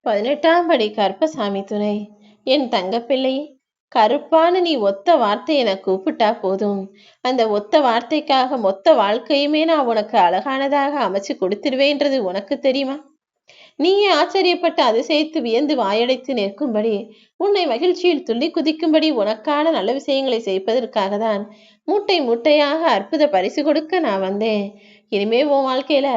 18ஆம் படி கருப்பசாமி துணை. என் தங்கப்பிள்ளை, கருப்பான்னு நீ ஒத்த வார்த்தை என கூப்பிட்டா போதும். அந்த ஒத்த வார்த்தைக்காக மொத்த வாழ்க்கையுமே நான் உனக்கு அழகானதாக அமைச்சு கொடுத்துருவேன்றது உனக்கு தெரியுமா? நீயே ஆச்சரியப்பட்டு அதிசயித்து வியந்து வாயடைத்து நிற்கும்படி, உன்னை மகிழ்ச்சியில் துள்ளி குதிக்கும்படி உனக்கான நல்ல விஷயங்களை செய்ப்பதற்காக தான் மூட்டை மூட்டையாக அற்புத பரிசு கொடுக்க நான் வந்தேன். இனிமே உன் வாழ்க்கையில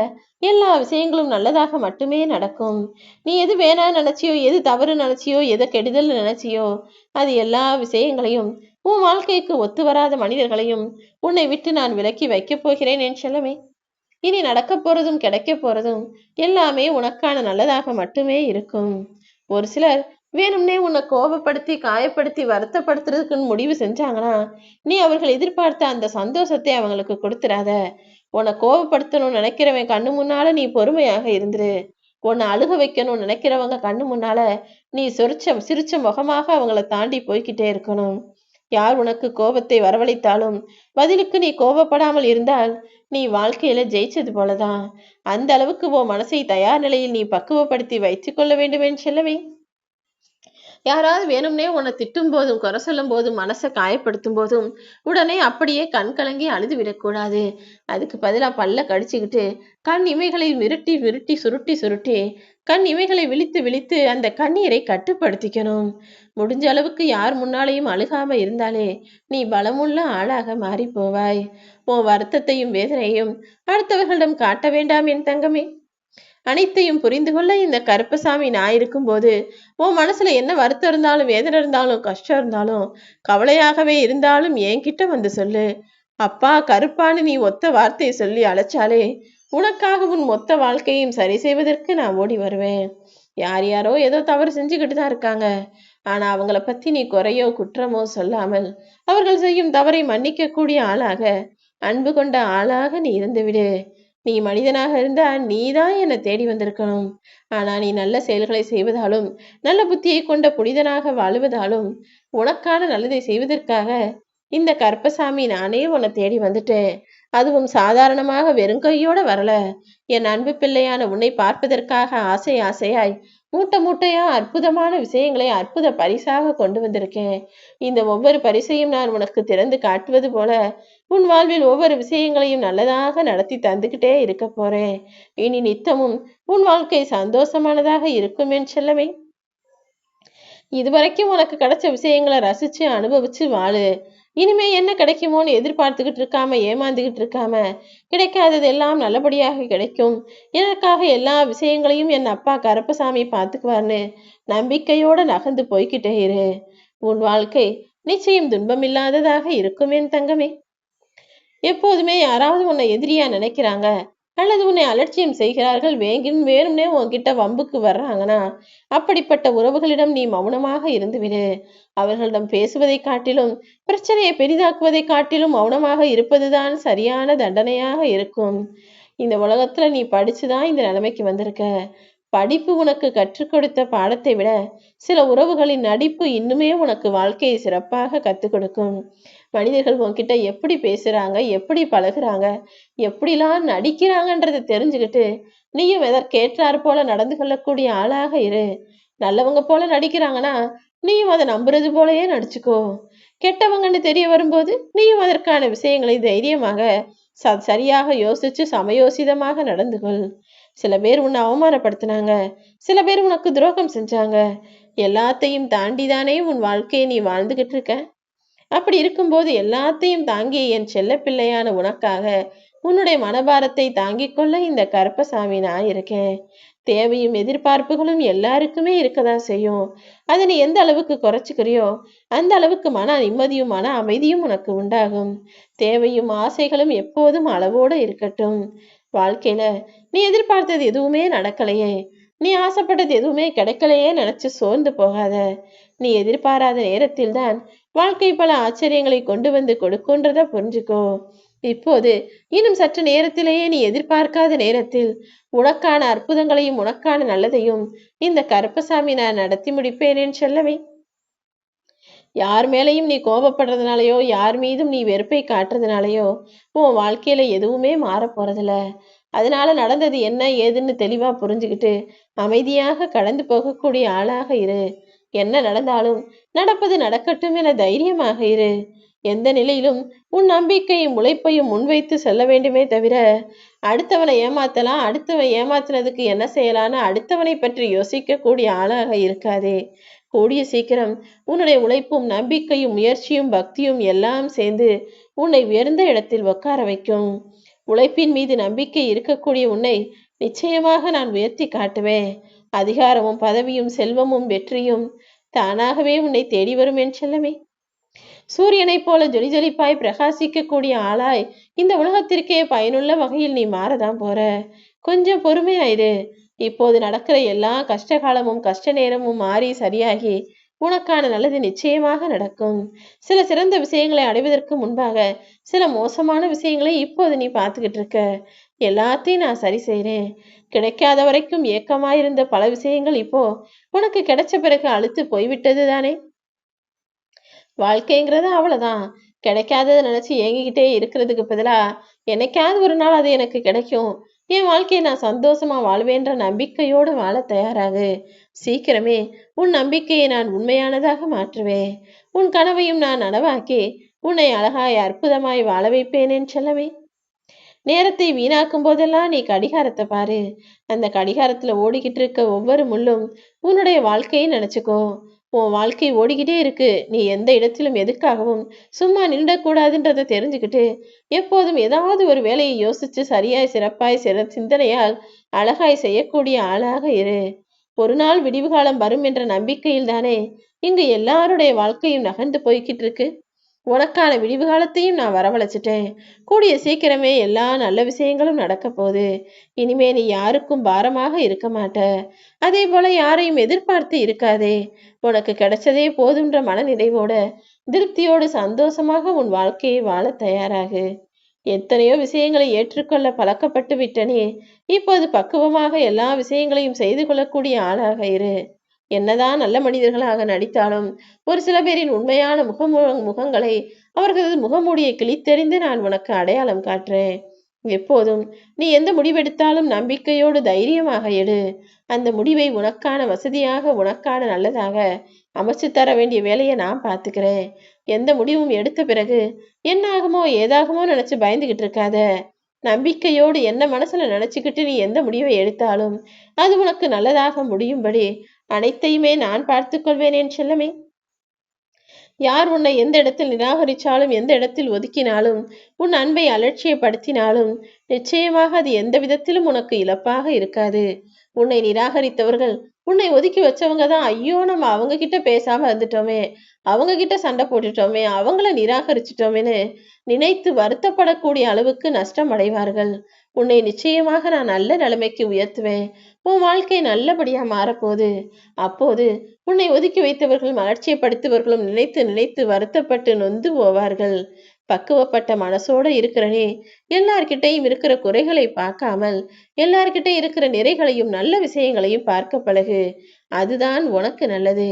எல்லா விஷயங்களும் நல்லதாக மட்டுமே நடக்கும். நீ எது வேணாம் நினைச்சியோ, எது தவறு நினைச்சியோ, எதை கெடுதல் நினைச்சியோ, அது எல்லா விஷயங்களையும், உன் வாழ்க்கைக்கு ஒத்து வராத மனிதர்களையும் உன்னை விட்டு நான் விலக்கி வைக்கப் போகிறேன் என் செல்லமே. இனி நடக்க போறதும் கிடைக்க போறதும் எல்லாமே உனக்கான நல்லதாக மட்டுமே இருக்கும். ஒரு சிலர் வேணும்னே உன்னை கோபப்படுத்தி காயப்படுத்தி வருத்தப்படுத்துறதுக்குன்னு முடிவு செஞ்சாங்கன்னா, நீ அவர்கள் எதிர்பார்த்த அந்த சந்தோஷத்தை அவங்களுக்கு கொடுத்துடாத. உன்னை கோபப்படுத்தணும்னு நினைக்கிறவன் கண்ணு முன்னால நீ பொறுமையாக இருந்துரு. உன்னை அழுக வைக்கணும்னு நினைக்கிறவங்க கண்ணு முன்னால நீ சிரிச்ச முகமாக அவங்கள தாண்டி போய்கிட்டே இருக்கணும். யார் உனக்கு கோபத்தை வரவழைத்தாலும் பதிலுக்கு நீ கோபப்படாமல் இருந்தால் நீ வாழ்க்கையில ஜெயிச்சது போலதான். அந்த அளவுக்கு உன் மனசை தயார் நிலையில் நீ பக்குவப்படுத்தி வைத்துக் கொள்ள வேண்டும் என்று செல்லவே. யாராவது வேணும்னே உன்னை திட்டும் போதும் குறை சொல்லும் போதும் மனசை காயப்படுத்தும் போதும் உடனே அப்படியே கண் கலங்கி அழுது விடக்கூடாது. அதுக்கு பதிலாக பல்ல கடிச்சுக்கிட்டு கண் இமைகளை விருட்டி விருட்டி சுருட்டி சுருட்டி கண் இமைகளை விழித்து விழித்து அந்த கண்ணீரை கட்டுப்படுத்திக்கணும். முடிஞ்ச அளவுக்கு யார் முன்னாலேயும் அழுகாம இருந்தாலே நீ பலமுள்ள ஆளாக மாறி போவாய். உன் வருத்தத்தையும் வேதனையும் அடுத்தவர்களிடம் காட்ட வேண்டாம் என் தங்கமே. அனைத்தையும் புரிந்து கொள்ள இந்த கருப்பசாமி நான் இருக்கும்போது உன் மனசுல என்ன வருத்தம் இருந்தாலும், வேதனை இருந்தாலும், கஷ்டம் இருந்தாலும், கவலையாகவே இருந்தாலும் என்கிட்ட வந்து சொல்லு. அப்பா கருப்பான்னு நீ ஒத்த வார்த்தையை சொல்லி அழைச்சாலே உனக்காக உன் மொத்த வாழ்க்கையும் சரி செய்வதற்கு நான் ஓடி வருவேன். யார் யாரோ ஏதோ தவறு செஞ்சுக்கிட்டு தான் இருக்காங்க. ஆனா அவங்கள பத்தி நீ குறையோ குற்றமோ சொல்லாமல் அவர்கள் செய்யும் தவறை மன்னிக்க கூடிய ஆளாக, அன்பு கொண்ட ஆளாக நீ இருந்துவிடு. நீ மனிதனாக இருந்தா நீதான் என்னை தேடி வந்திருக்கணும். ஆனா நீ நல்ல செயல்களை செய்வதாலும் நல்ல புத்தியை கொண்ட புனிதனாக வாழுவதாலும் உனக்கான நல்லதை செய்வதற்காக இந்த கருப்பசாமி நானே உன்னை தேடி வந்துட்டேன். அதுவும் சாதாரணமாக வெறுங்கையோட வரல. என் அன்பு பிள்ளையான உன்னை பார்ப்பதற்காக ஆசை ஆசையாய் மூட்டை மூட்டையா அற்புதமான விஷயங்களை அற்புத பரிசாக கொண்டு வந்திருக்கேன். இந்த ஒவ்வொரு பரிசையும் நான் உனக்கு திறந்து காட்டுவது போல உன் வாழ்வில் ஒவ்வொரு விஷயங்களையும் நல்லதாக நடத்தி தந்துகிட்டே இருக்க போறேன். இனி நித்தமும் உன் வாழ்க்கை சந்தோஷமானதாக இருக்கும் என் செல்லமே. இதுவரைக்கும் உனக்கு கிடைச்ச விஷயங்களை ரசிச்சு அனுபவிச்சு வாழு. இனிமே என்ன கிடைக்குமோன்னு எதிர்பார்த்துக்கிட்டு இருக்காம ஏமாந்துகிட்டு இருக்காம, கிடைக்காதது எல்லாம் நல்லபடியாக கிடைக்கும், எனக்காக எல்லா விஷயங்களையும் என் அப்பா கருப்பசாமி பார்த்துக்குவார்னு நம்பிக்கையோட நகர்ந்து போய்கிட்டே இரு. உன் வாழ்க்கை நிச்சயம் துன்பமில்லாததாக இருக்கும் என் தங்கமே. எப்போதுமே யாராவது உன்னை எதிரியா நினைக்கிறாங்க அல்லது உன்னை அலட்சியம் செய்கிறார்கள், வேணும்னே உன்கிட்ட வம்புக்கு வர்றாங்கன்னா அப்படிப்பட்ட உறவுகளிடம் நீ மௌனமாக இருந்துவிடு. அவர்களிடம் பேசுவதை காட்டிலும் பிரச்சனையை பெரிதாக்குவதை காட்டிலும் மௌனமாக இருப்பதுதான் சரியான தண்டனையாக இருக்கும். இந்த உலகத்துல நீ படிச்சுதான் இந்த நிலைமைக்கு வந்திருக்க. படிப்பு உனக்கு கற்றுக் கொடுத்த பாடத்தை விட சில உறவுகளின் நடிப்பு இன்னுமே உனக்கு வாழ்க்கையை சிறப்பாக கற்றுக் கொடுக்கும். மனிதர்கள் உன்கிட்ட எப்படி பேசுறாங்க, எப்படி பழகுறாங்க, எப்படிலாம் நடிக்கிறாங்கன்றதை தெரிஞ்சுக்கிட்டு நீயும் எதற்கேற்றாறு போல நடந்து கொள்ளக்கூடிய ஆளாக இரு. நல்லவங்க போல நடிக்கிறாங்கன்னா நீயும் அதை நம்புறது போலயே நடிச்சுக்கோ. கெட்டவங்கன்னு தெரிய வரும்போது நீயும் அதற்கான விஷயங்களை தைரியமாக சரியாக யோசிச்சு சமயோசிதமாக நடந்து கொள். சில பேர் உன்னை அவமானப்படுத்தினாங்க, சில பேர் உனக்கு துரோகம் செஞ்சாங்க. எல்லாத்தையும் தாண்டிதானே உன் வாழ்க்கையை நீ வாழ்ந்துகிட்டு இருக்க. அப்படி இருக்கும்போது எல்லாத்தையும் தாங்கிய என் செல்ல பிள்ளையான உனக்காக உன்னுடைய மனபாரத்தை தாங்கிக் கொள்ள இந்த கருப்பசாமி நான் இருக்கேன். தேவையும் எதிர்பார்ப்புகளும் எல்லாருக்குமே இருக்கதான் செய்யும். அதை நீ எந்த அளவுக்கு குறைச்சிக்கிறியோ அந்த அளவுக்கு மன நிம்மதியும் மன அமைதியும் உனக்கு உண்டாகும். தேவையும் ஆசைகளும் எப்போதும் அளவோடு இருக்கட்டும். வாழ்க்கையில நீ எதிர்பார்த்தது எதுவுமே நடக்கலையே, நீ ஆசைப்பட்டது எதுவுமே கிடைக்கலையே நினைச்சு சோர்ந்து போகாத. நீ எதிர்பாராத நேரத்தில் தான் வாழ்க்கை பல ஆச்சரியங்களை கொண்டு வந்து கொடுக்குன்றத புரிஞ்சுக்கோ. இப்போது இன்னும் சற்று நேரத்திலேயே நீ எதிர்பார்க்காத நேரத்தில் உனக்கான அற்புதங்களையும் உனக்கான நல்லதையும் இந்த கருப்பசாமி நான் நடத்தி முடிப்பேனேன்னு சொல்லவே. யார் மேலையும் நீ கோபப்படுறதுனாலயோ, யார் மீதும் நீ வெறுப்பை காட்டுறதுனாலயோ உன் வாழ்க்கையில எதுவுமே மாற போறதில்ல. அதனால நடந்தது என்ன ஏதுன்னு தெளிவா புரிஞ்சுக்கிட்டு அமைதியாக கடந்து போகக்கூடிய ஆளாக இரு. என்ன நடந்தாலும் நடப்பது நடக்கட்டும் என தைரியமாக இரு. எந்த நிலையிலும் உன் நம்பிக்கையும் உழைப்பையும் முன்வைத்து செல்ல வேண்டுமே தவிர அடுத்தவனை ஏமாத்தலாம், அடுத்தவன் ஏமாத்துனதுக்கு என்ன செய்யலான்னு அடுத்தவனை பற்றி யோசிக்க கூடிய ஆளாக இருக்காதே. கூடிய சீக்கிரம் உன்னுடைய உழைப்பும் நம்பிக்கையும் முயற்சியும் பக்தியும் எல்லாம் சேர்ந்து உன்னை உயர்ந்த இடத்தில் உட்கார வைக்கும். உழைப்பின் மீது நம்பிக்கை இருக்கக்கூடிய உன்னை நிச்சயமாக நான் உயர்த்தி காட்டுவேன். அதிகாரமும் பதவியும் செல்வமும் வெற்றியும் தானாகவே உன்னை தேடி வரும் என் செல்லமே. சூரியனைப் போல ஜொலிஜொலிப்பாய் பிரகாசிக்கக்கூடிய ஆளாய் இந்த உலகத்திற்கே பயனுள்ள வகையில் நீ மாறதான் போற. கொஞ்சம் பொறுமையாயிரு. இப்போது நடக்கிற எல்லா கஷ்டகாலமும் கஷ்ட நேரமும் மாறி சரியாகி உனக்கான நல்லது நிச்சயமாக நடக்கும். சில சிறந்த விஷயங்களை அடைவதற்கு முன்பாக சில மோசமான விஷயங்களை இப்போது நீ பார்த்துக்கிட்டு இருக்க. எல்லாத்தையும் நான் சரி செய்கிறேன். கிடைக்காத வரைக்கும் ஏக்கமாயிருந்த பல விஷயங்கள் இப்போ உனக்கு கிடைச்ச பிறகு அழுத்து போய்விட்டது தானே. வாழ்க்கைங்கிறது அவ்வளவுதான். கிடைக்காததை நினைச்சு ஏங்கிக்கிட்டே இருக்கிறதுக்கு பதிலா என்னைக்காவது ஒரு நாள் அது எனக்கு கிடைக்கும், என் வாழ்க்கையை நான் சந்தோஷமா வாழ்வேன்ற நம்பிக்கையோடு வாழ தயாராகு. சீக்கிரமே உன் நம்பிக்கையை நான் உண்மையானதாக மாற்றுவேன். உன் கனவையும் நான் நனவாக்கி உன்னை அழகாய் அற்புதமாய் வாழ வைப்பேனேன் செல்லமே. நேரத்தை வீணாக்கும் போதெல்லாம் நீ கடிகாரத்தை பாரு. அந்த கடிகாரத்துல ஓடிக்கிட்டு இருக்க ஒவ்வொரு முள்ளும் உன்னுடைய வாழ்க்கையை நினைச்சுக்கோ. உன் வாழ்க்கை ஓடிக்கிட்டே இருக்கு. நீ எந்த இடத்திலும் எதுக்காகவும் சும்மா நின்றக்கூடாதுன்றதை தெரிஞ்சுக்கிட்டு எப்போதும் ஏதாவது ஒரு வேலையை யோசிச்சு சரியாய் சிறப்பாய் சிந்தனையால் அழகாய் செய்யக்கூடிய ஆளாக இரு. ஒரு நாள் விடிவு காலம் வரும் என்ற நம்பிக்கையில் தானே இங்கு எல்லாருடைய வாழ்க்கையும் நகர்ந்து போய்கிட்டு இருக்கு. உனக்கான விடிவு காலத்தையும் நான் வரவழைச்சிட்டேன். கூடிய சீக்கிரமே எல்லா நல்ல விஷயங்களும் நடக்க போகுது. இனிமே நீ யாருக்கும் பாரமாக இருக்க மாட்ட. அதே போல யாரையும் எதிர்பார்த்து இருக்காதே. உனக்கு கிடைச்சதே போதுன்ற மனநிறைவோட திருப்தியோடு சந்தோஷமாக உன் வாழ்க்கையை வாழ தயாராகு. எத்தனையோ விஷயங்களை ஏற்றுக்கொள்ள பழக்கப்பட்டு விட்டனே, இப்போது பக்குவமாக எல்லா விஷயங்களையும் செய்து கொள்ளக்கூடிய ஆளாக இரு. என்னதான் நல்ல மனிதர்களாக நடித்தாலும் ஒரு சில பேரின் உண்மையான முகங்களை அவர்களது முகமூடியை கிழித்தெறிந்து நான் உனக்கு அடையாளம் காட்டுறேன். எப்போதும் நீ எந்த முடிவெடுத்தாலும் நம்பிக்கையோடு தைரியமாக எடு. அந்த முடிவை உனக்கான வசதியாக உனக்கான நல்லதாக அமைச்சு தர வேண்டிய வேலையை நான் பார்த்துக்கிறேன். எந்த முடிவும் எடுத்த பிறகு என்ன ஆகுமோ ஏதாகுமோ நினைச்சு பயந்துகிட்டு இருக்காத. நம்பிக்கையோடு என்ன மனசுல நினைச்சுக்கிட்டு நீ எந்த முடிவை எடுத்தாலும் அது உனக்கு நல்லதாக முடியும்படி அனைத்தையுமே நான் பார்த்துக் கொள்வேன் என் செல்லமே. யார் உன்னை எந்த இடத்தில் நிராகரிச்சாலும் எந்த இடத்தில் ஒதுக்கினாலும் உன் அன்பை அலட்சியப்படுத்தினாலும் நிச்சயமாக அது எந்த விதத்திலும் உனக்கு இழப்பாக இருக்காது. உன்னை நிராகரித்தவர்கள் உன்னை ஒதுக்கி வச்சவங்க தான் ஐயோ நம்ம அவங்க கிட்ட பேசாம இருந்துட்டோமே, அவங்க கிட்ட சண்டை போட்டுட்டோமே, அவங்கள நிராகரிச்சிட்டோமேன்னு நினைத்து வருத்தப்படக்கூடிய அளவுக்கு நஷ்டம் அடைவார்கள். உன்னை நிச்சயமாக நான் நல்ல நிலைமைக்கு உயர்த்துவேன். உன் வாழ்க்கை நல்லபடியா மாறப்போகுது. அப்போது உன்னை ஒதுக்கி வைத்தவர்களும் அலட்சியப்படுத்துவர்களும் நினைத்து நினைத்து வருத்தப்பட்டு நொந்து போவார்கள். பக்குவப்பட்ட மனசோட இருக்கிறனே, எல்லார்கிட்டையும் இருக்கிற குறைகளை பார்க்காமல் எல்லார்கிட்ட இருக்கிற நிறைகளையும் நல்ல விஷயங்களையும் பார்க்க பழகு. அதுதான் உனக்கு நல்லது.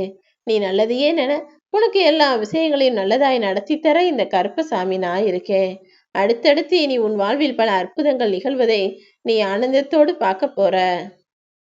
நீ நல்லதையே நினை. உனக்கு எல்லா விஷயங்களையும் நல்லதாய் நடத்தி தர இந்த கருப்பசாமி நான் இருக்கேன். அடுத்தடுத்து இனி உன் வாழ்வில் பல அற்புதங்கள் நிகழ்வதை நீ ஆனந்தத்தோடு பார்க்க போற.